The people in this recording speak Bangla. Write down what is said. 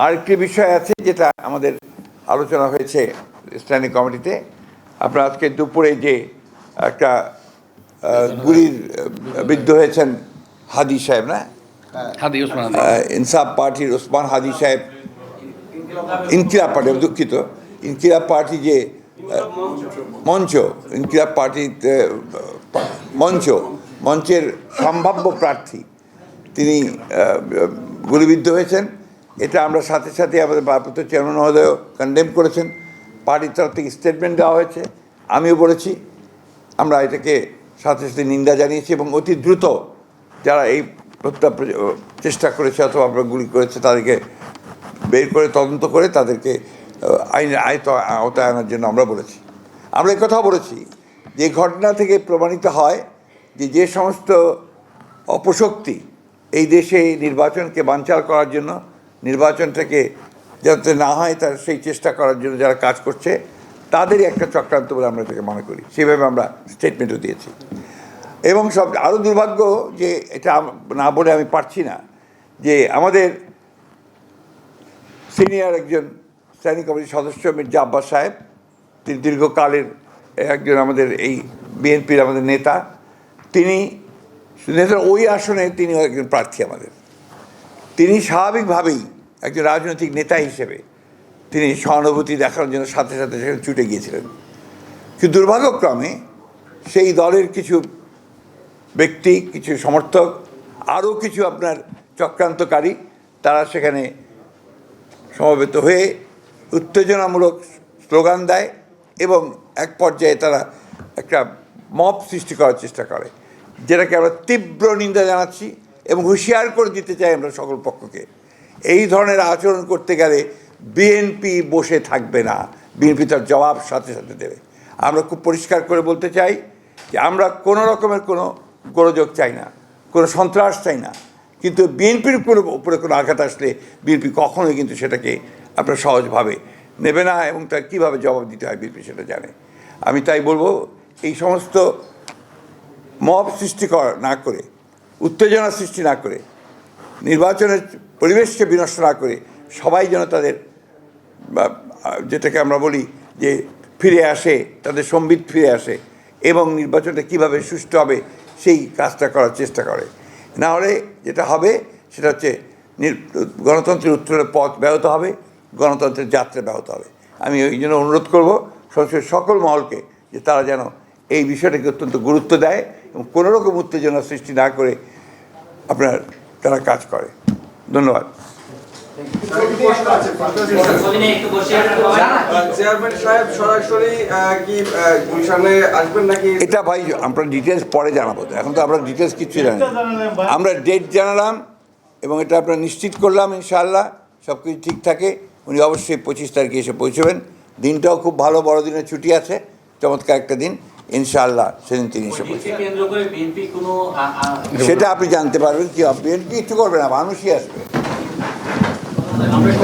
আরেকটি বিষয় আছে যেটা আমাদের আলোচনা হয়েছে স্ট্যান্ডিং কমিটিতে। আপনারা আজকে দুপুরে যে একটা গুলির বিদ্ধ হয়েছেন হাদি সাহেব, না ইনসাফ পার্টির ওসমান হাদি সাহেব, ইনকিলাব পার্টি, দুঃখিত, ইনকিলাব পার্টি যে মঞ্চ, ইনকিলাব পার্টি মঞ্চের সম্ভাব্য প্রার্থী তিনি গুলিবিদ্ধ হয়েছেন। এটা আমরা সাথে সাথে আমাদের ভারপ্রাপ্ত চেয়ারম্যান মহোদয় কন্ডেম করেছেন, পার্টির তরফ থেকে স্টেটমেন্ট দেওয়া হয়েছে, আমিও বলেছি। আমরা এটাকে সাথে সাথে নিন্দা জানিয়েছি এবং অতি দ্রুত যারা এই হত্যা চেষ্টা করেছে অথবা আমরা গুলি করেছে তাদেরকে বের করে তদন্ত করে তাদেরকে আইনের আওতায় আনার জন্য আমরা বলেছি। আমরা এই কথাও বলেছি যে ঘটনা থেকে প্রমাণিত হয় যে সমস্ত অপশক্তি এই দেশে নির্বাচনকে বানচাল করার জন্য, নির্বাচনটাকে যাতে না হয় তার সেই চেষ্টা করার জন্য যারা কাজ করছে তাদেরই একটা চক্রান্ত বলে আমরা এটাকে মনে করি। সেইভাবে আমরা স্টেটমেন্টও দিয়েছি। এবং সব আরও দুর্ভাগ্য যে এটা না বলে আমি পারছি না যে আমাদের সিনিয়র একজন স্ট্যান্ডিং কমিটির সদস্য মির্জা আব্বাস সাহেব, তিনি দীর্ঘকালের একজন আমাদের এই বিএনপির আমাদের নেতা, তিনি নেতার ওই আসনে তিনি একজন প্রার্থী আমাদের। তিনি স্বাভাবিকভাবেই একজন রাজনৈতিক নেতা হিসেবে তিনি সহানুভূতি দেখানোর জন্য সাথে সাথে সেখানে ছুটে গিয়েছিলেন। কিন্তু দুর্ভাগ্যক্রমে সেই দলের কিছু ব্যক্তি, কিছু সমর্থক, আরও কিছু আপনার চক্রান্তকারী তারা সেখানে সমবেত হয়ে উত্তেজনামূলক স্লোগান দেয় এবং এক পর্যায়ে তারা একটা মব সৃষ্টি করার চেষ্টা করে, যেটাকে আমরা তীব্র নিন্দা জানাচ্ছি এবং হুঁশিয়ার করে দিতে চাই আমরা সকল পক্ষকে। এই ধরনের আচরণ করতে গেলে বিএনপি বসে থাকবে না, বিএনপি তার জবাব সাথে সাথে দেবে। আমরা খুব পরিষ্কার করে বলতে চাই যে আমরা কোনো রকমের কোনো গোলযোগ চাই না, কোনো সন্ত্রাস চাই না, কিন্তু বিএনপির উপরে কোনো আঘাত আসলে বিএনপি কখনোই কিন্তু সেটাকে আপনার সহজভাবে নেবে না এবং তার কীভাবে জবাব দিতে হয় বিএনপি সেটা জানে। আমি তাই বলবো এই সমস্ত মব সৃষ্টি না করে, উত্তেজনা সৃষ্টি না করে, নির্বাচনের পরিবেশকে বিনষ্ট না করে সবাই যেন তাদের যেটাকে আমরা বলি যে ফিরে আসে, তাদের সম্বিত ফিরে আসে এবং নির্বাচনটা কীভাবে সুষ্ঠু হবে সেই কাজটা করার চেষ্টা করে। না হলে যেটা হবে সেটা হচ্ছে গণতন্ত্রের উত্তরের পথ ব্যাহত হবে, গণতন্ত্রের যাত্রা ব্যাহত হবে। আমি ওই জন্য অনুরোধ করব সংসদের সকল মহলকে যে তারা যেন এই বিষয়টাকে অত্যন্ত গুরুত্ব দেয় এবং কোনোরকম উত্তেজনা সৃষ্টি না করে আপনার তারা কাজ করে। ধন্যবাদ। এটা ভাই আমরা ডিটেলস পরে জানাবো, এখন তো আমরা ডিটেলস কিছু জানি। আমরা ডেট জানালাম এবং এটা আপনারা নিশ্চিত করলাম ইনশাআল্লাহ সব কিছু ঠিক থাকে। উনি অবশ্যই 25 তারিখে এসে পৌঁছবেন। দিনটাও খুব ভালো, বড়দিনের ছুটি আছে, চমৎকার একটা দিন, ইনশাআল্লাহ সেদিন তিনি এসে পৌঁছবেন। সেটা আপনি জানতে পারবেন কি বিএনপি কিছু করবে না, মানুষই আসবে।